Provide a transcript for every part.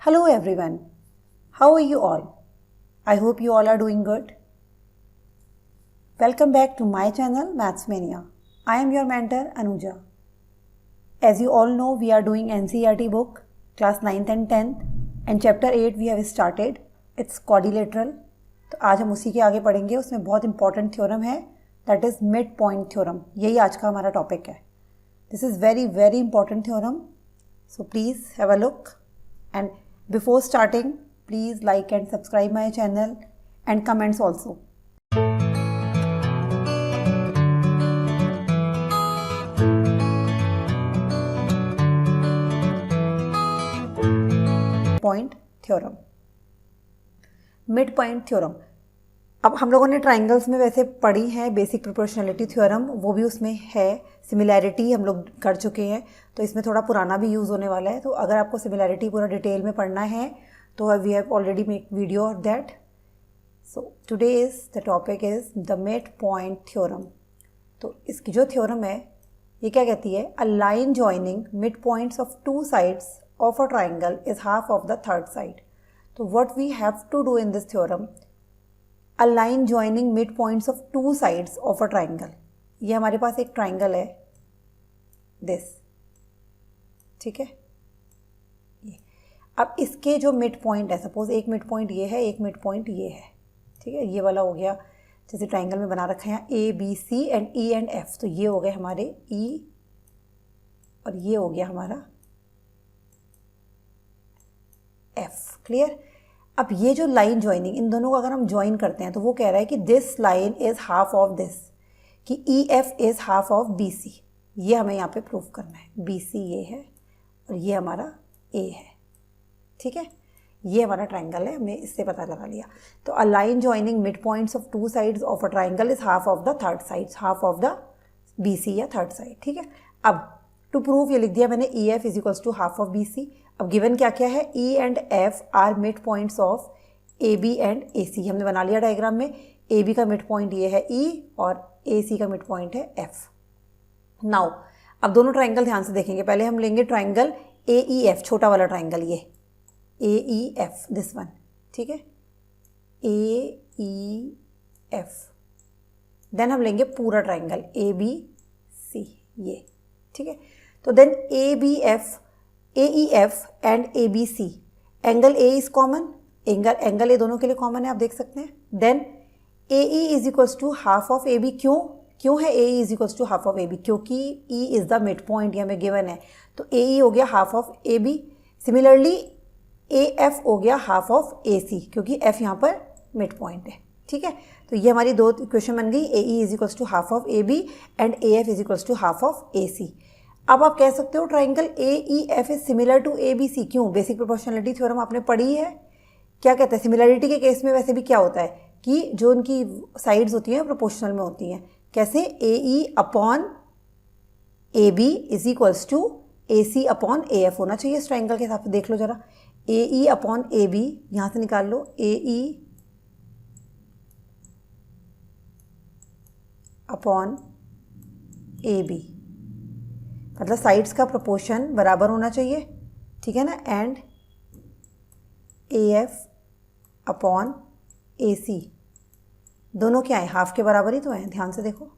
Hello everyone. How are you all? I hope you all are doing good. Welcome back to my channel Maths Mania. I am your mentor Anuja. As you all know, we are doing NCERT book class 9th and 10th and chapter 8 we have started. It's quadrilateral. तो आज हम उसी के आगे पढ़ेंगे. उसमें बहुत important theorem है, that is mid point theorem. यही आज का हमारा टॉपिक है. This is very very important theorem. So please have a look, and before starting please like and subscribe my channel and comments also. Point theorem, mid point theorem. अब हम लोगों ने triangles में वैसे पढ़ी है बेसिक प्रोपोर्शनलिटी थ्योरम, वो भी उसमें है. सिमिलैरिटी हम लोग कर चुके हैं, तो इसमें थोड़ा पुराना भी यूज़ होने वाला है. तो अगर आपको सिमिलैरिटी पूरा डिटेल में पढ़ना है तो we have already make video of that. So today is the topic is the mid point theorem. तो इसकी जो थ्योरम है ये क्या कहती है? A line joining mid points of two sides of a triangle is half of the third side. तो what we have to do in this theorem, a line joining midpoints of two sides of a triangle. ये हमारे पास एक triangle है, this, ठीक है. ये अब इसके जो मिड पॉइंट है, सपोज एक मिड पॉइंट ये है, एक मिड पॉइंट ये है, ठीक है. ये वाला हो गया जैसे ट्राइंगल में बना रखा है A B C and E and F. तो ये हो गए हमारे ई और ये हो गया हमारा एफ. क्लियर? अब ये जो लाइन ज्वाइनिंग, इन दोनों को अगर हम ज्वाइन करते हैं तो वो कह रहा है कि this line is half of this, कि E F is half of B C. ये हमें यहाँ पे प्रूफ करना है. बी सी ये है और ये हमारा ए है, ठीक है. ये हमारा ट्राइंगल है, हमने इससे पता लगा लिया. तो a line joining mid points of two sides of a triangle is half of the third side, half of the B C या थर्ड साइड, ठीक है. अब टू प्रूफ ये लिख दिया मैंने, E F is equals to half of B C. अब given क्या क्या है? E and F are mid points of A B and A C. हमने बना लिया डायग्राम में. ए बी का मिड पॉइंट ये है ई और ए सी का मिड पॉइंट है एफ. नाउ अब दोनों ट्राइंगल ध्यान से देखेंगे. पहले हम लेंगे ट्राइंगल ए ई एफ, छोटा वाला ट्राइंगल, ये ए ई एफ, दिस वन, ठीक है. A E F. देन हम लेंगे पूरा ट्राइंगल ए बी सी, ये, ठीक है. तो then A B F, A E F and A B C, angle A is common, angle A दोनों के लिए कॉमन है, आप देख सकते हैं. Then A E is equals to half of A B. क्यों है A E is equals to half of A B? क्योंकि E is the mid point, ये हमें गिवन है. तो ए ई हो गया half of A B. Similarly A F हो गया हाफ ऑफ ए सी, क्योंकि एफ यहाँ पर मिड पॉइंट है, ठीक है. तो ये हमारी दो इक्वेशन बन गई. A E is equals to half of A B and A F is equals to half of A C. अब आप कह सकते हो triangle A E F is similar to A B C. क्यों? बेसिक प्रोपोर्शनलिटी थ्योरम आपने पढ़ी है. क्या कहते हैं सिमिलरिटी के केस में? वैसे भी क्या होता है कि जो उनकी साइड्स होती हैं प्रोपोर्शनल में होती हैं. कैसे? A E upon A B is equals to A C upon A F होना चाहिए इस ट्राइंगल के हिसाब से. देख लो जरा, ए ई अपॉन ए बी यहाँ से निकाल लो, ए ई अपॉन ए बी, मतलब साइड्स का प्रोपोर्शन बराबर होना चाहिए, ठीक है ना. एंड ए एफ अपॉन ए सी, दोनों क्या है? हाफ के बराबर ही तो हैं. ध्यान से देखो,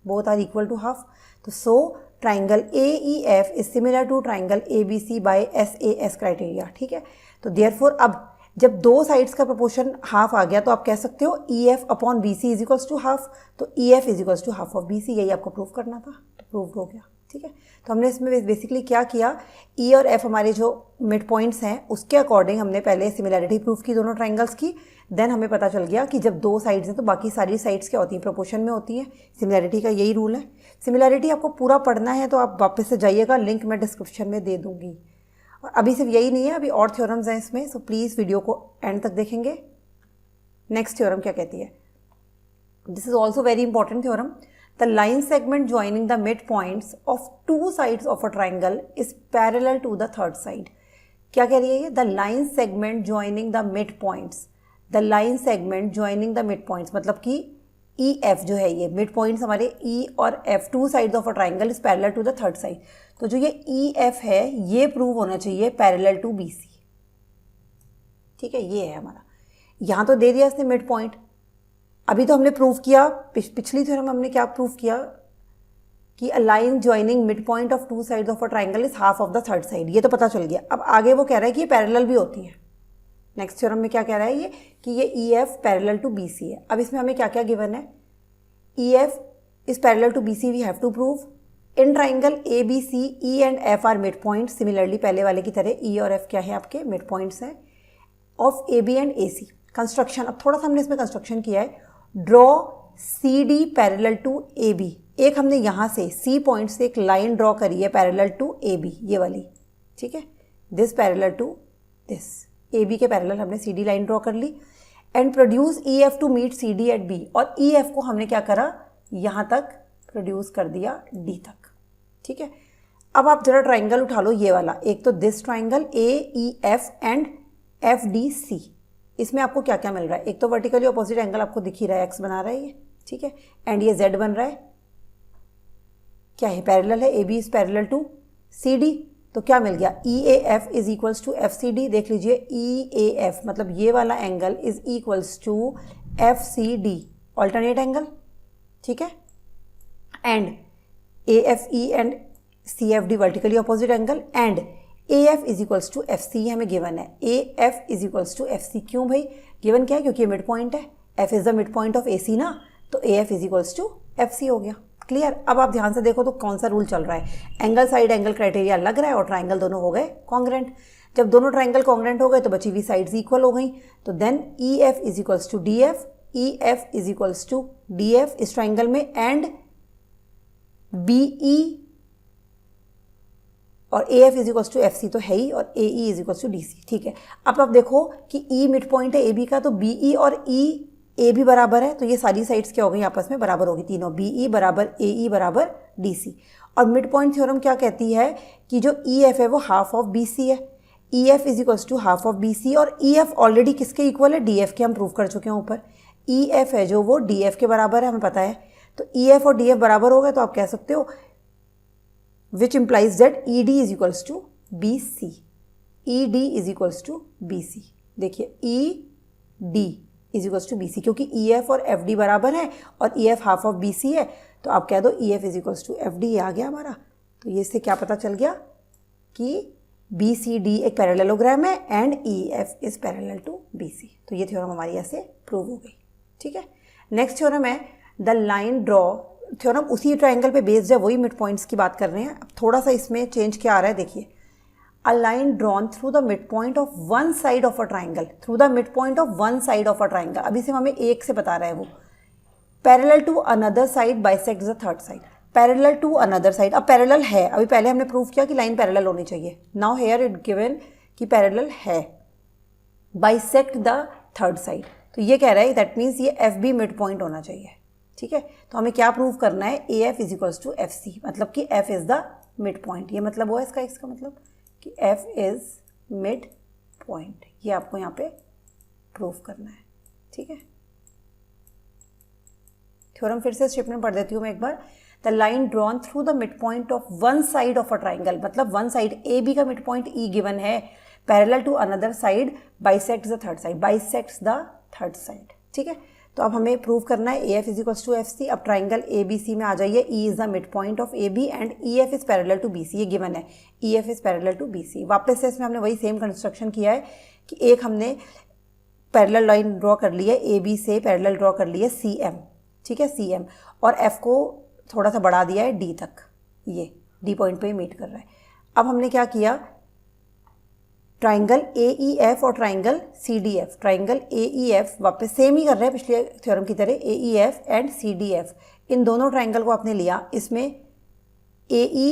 both are equal to half. तो so triangle A E F is similar to triangle A B C by S A S criteria, ठीक है. तो देयरफॉर अब जब दो साइड्स का प्रोपोर्शन हाफ आ गया तो आप कह सकते हो E F upon B C is equals to half. तो E F is equals to half of B C. यही आपको प्रूफ करना था, तो प्रूफ हो गया, ठीक है. तो हमने इसमें बेसिकली क्या किया, ई और एफ हमारे जो मिड पॉइंट्स हैं उसके अकॉर्डिंग हमने पहले सिमिलैरिटी प्रूफ की दोनों ट्राइंगल्स की. देन हमें पता चल गया कि जब दो साइड्स हैं तो बाकी सारी साइड्स क्या होती हैं? प्रोपोर्शन में होती हैं. सिमिलैरिटी का यही रूल है. सिमिलैरिटी आपको पूरा पढ़ना है तो आप वापस से जाइएगा, लिंक मैं डिस्क्रिप्शन में दे दूँगी. और अभी सिर्फ यही नहीं है, अभी और थ्योरम्स हैं इसमें, सो प्लीज़ वीडियो को एंड तक देखेंगे. नेक्स्ट थ्योरम क्या कहती है? This is also very important theorem. The line segment joining the midpoints of two sides of a triangle is parallel to the third side. क्या कह रही है ये? The line segment joining the midpoints. The line segment joining the midpoints मतलब कि E F जो है, ये मिड पॉइंट्स हमारे ई और F, two sides of a triangle is parallel to the third side. तो जो ये ई एफ है ये प्रूव होना चाहिए पैरेलल टू बी सी. ठीक है, ये है हमारा। यहाँ तो दे दिया इसने मिड पॉइंट। अभी तो हमने प्रूव किया, पिछली थ्योरम हमने क्या प्रूव किया कि अ line joining mid point of two sides of a triangle is half of the third side, ये तो पता चल गया। अब आगे वो कह रहा है कि ये पैरेलल भी होती है। नेक्स्ट थ्योरम में क्या कह रहा है ये कि ये E F parallel to B C है। अब इसमें हमें क्या क्या गिवन है, E F is parallel to B C, we have to prove. In triangle A B C E and F are mid point, similarly पहले वाले की तरह ई और एफ क्या है आपके मिड पॉइंट्स हैं of A B and A C. Construction, अब थोड़ा सा हमने इसमें कंस्ट्रक्शन किया है। Draw C D parallel to A B, एक हमने यहाँ से सी पॉइंट से एक लाइन ड्रॉ करी है पैरेलल टू ए बी, ये वाली, ठीक है, this parallel to this, A B के पैरेलल हमने सी डी लाइन ड्रॉ कर ली। And produce E F to meet C D at B, और ई एफ को हमने क्या करा, यहाँ तक प्रोड्यूस कर दिया डी तक, ठीक है। अब आप जरा ट्राइंगल उठा लो ये वाला, एक तो this triangle A E F and F D C, इसमें आपको क्या क्या मिल रहा है, एक तो वर्टिकली अपोजिट एंगल आपको दिख ही रहा है, एक्स बना रहा है ये, ठीक है, एंड ये जेड बन रहा है, क्या है, पैरेलल है, A B is parallel to C D, तो क्या मिल गया, E A F is equals to F C D. देख लीजिए ई ए एफ मतलब ये वाला angle is equals to F C D, alternate angle, ठीक है, and A F E and C F D vertically opposite angle, and A F is equals to F C, हमें given है A F is equals to F C. क्यों भाई given क्या है, क्योंकि ये मिड पॉइंट है, F is the mid point of A C ना, तो A F is equals to F C हो गया। क्लियर। अब आप ध्यान से देखो तो कौन सा रूल चल रहा है, एंगल साइड एंगल क्राइटेरिया लग रहा है और ट्राइंगल दोनों हो गए कॉन्ग्रेंट। जब दोनों ट्राइंगल कॉन्ग्रेंट हो गए तो बची हुई साइड्स इक्वल हो गई, तो then E F is equals to D F, E F is equals to D F इस ट्राइंगल में, एंड बी ई और A F is equals to F C तो है ही, और A E is equals to D C, ठीक है। अब आप देखो कि ई मिड पॉइंट है ए बी का, तो बी ई और ई ए भी बराबर है, तो ये सारी साइड्स क्या हो गई आपस में बराबर होगी, तीनों बी ई बराबर ए ई बराबर डी सी। और मिड पॉइंट थ्योरम क्या कहती है कि जो ई एफ है वो हाफ ऑफ बी सी है, E F is equals to half of B C, और ई एफ ऑलरेडी किसके इक्वल है, डी एफ के, हम प्रूव कर चुके हैं ऊपर। ई एफ है जो वो डी एफ के बराबर है, हमें पता है, तो ई एफ और डी एफ बराबर हो गए, तो आप कह सकते हो which implies that E D is equals to B C, E D is equals to B C. देखिए E D is equals to B C, क्योंकि ई एफ और एफ डी बराबर है और E F half of B C है, तो आप कह दो E F is equals to F D, आ गया हमारा। तो ये इससे क्या पता चल गया कि बी सी डी एक पैरेललोग्राम है and E F is parallel to B C. तो ये थ्योरम हमारी ऐसे प्रूव हो गई, ठीक है। नेक्स्ट थ्योरम है द लाइन ड्रॉ, थ्योरम उसी ट्राइंगल पे बेस्ड है, वही मिड पॉइंट्स की बात कर रहे हैं। अब थोड़ा सा इसमें चेंज क्या आ रहा है, देखिए, a line drawn through the midpoint of one side of a triangle, through the midpoint of one side of a triangle, अभी से हमें एक से बता रहा है वो, parallel to another side bisects the third side, parallel to another side, अब parallel है, अभी पहले हमने प्रूव किया कि लाइन पैरेलल होनी चाहिए, now here it given कि पैरेलल है, bisect the third side, तो ये कह रहा है दैट मीन्स ये एफ बी मिड पॉइंट होना चाहिए, ठीक है। तो हमें क्या प्रूव करना है, A F is equals to F C, मतलब कि F is the mid point, ये मतलब हुआ इसका, इसका मतलब कि f इज मिड पॉइंट, ये आपको यहाँ पे प्रूव करना है, ठीक है। थ्योरम फिर से स्टेटमेंट पढ़ देती हूँ मैं एक बार, the line drawn through the mid point of one side of a triangle, मतलब वन साइड ए बी का मिड पॉइंट ई गिवन है, parallel to another side bisects the third side, bisects the third side, ठीक है। तो अब हमें prove करना है A F is equals to F C. अब ट्राइंगल ए बी सी में आ जाइए, E is the mid point of A B and E F is parallel to B C, ये गिवन है, E F is parallel to B C. वापस से इसमें हमने वही सेम कंस्ट्रक्शन किया है कि एक हमने पैरेलल लाइन ड्रॉ कर ली है, ए बी से पैरेलल ड्रॉ कर ली है सी एम, ठीक है, सी एम, और एफ को थोड़ा सा बढ़ा दिया है डी तक, ये डी पॉइंट पे मीट कर रहा है। अब हमने क्या किया, ट्राइंगल ए ई एफ और triangle C D F, triangle A E F वापस सेम ही कर रहे हैं पिछले थ्योरम की तरह, A E F and C D F, इन दोनों ट्राइंगल को आपने लिया, इसमें ए ई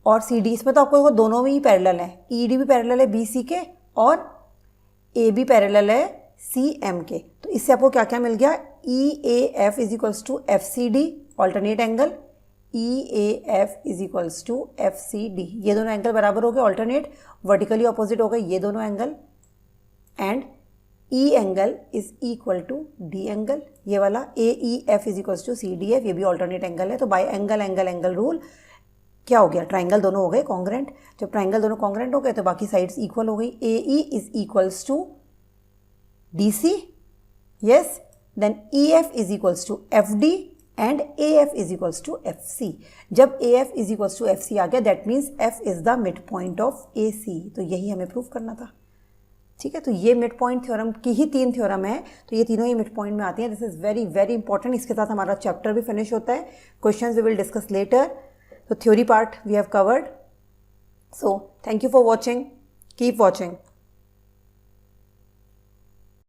और सी डी, इसमें तो आपको दोनों में ही पैरेलल है, ई डी भी पैरेलल है बी सी के और ए बी पैरेलल है सी एम के, तो इससे आपको क्या क्या मिल गया, E A F is equals to F C D alternate angle, E A F is equals to F C D, ये दोनों एंगल बराबर हो गए, ऑल्टरनेट वर्टिकली ऑपोजिट हो गए ये दोनों angle, and E angle is equal to D angle, ये वाला A E F is equals to C D F, ये भी ऑल्टरनेट एंगल है, तो by angle angle angle rule क्या हो गया, ट्राइंगल दोनों हो गए कॉन्ग्रेंट। जब ट्राइंगल दोनों कॉन्ग्रेंट हो गए तो बाकी साइड्स इक्वल हो गई, A E is equals to DC, yes, then EF is equals to FD and AF is equals to FC. जब AF is equals to FC आ गया, that means F is the midpoint of AC. तो यही हमें prove करना था. ठीक है, तो ये मिड पॉइंट थ्योरम की ही 3 थ्योरम है, तो ये तीनों ही मिड पॉइंट में आती हैं. This is very very important. इसके साथ हमारा चैप्टर भी फिनिश होता है. Questions we will discuss later. तो theory part we have covered. So thank you for watching. Keep watching.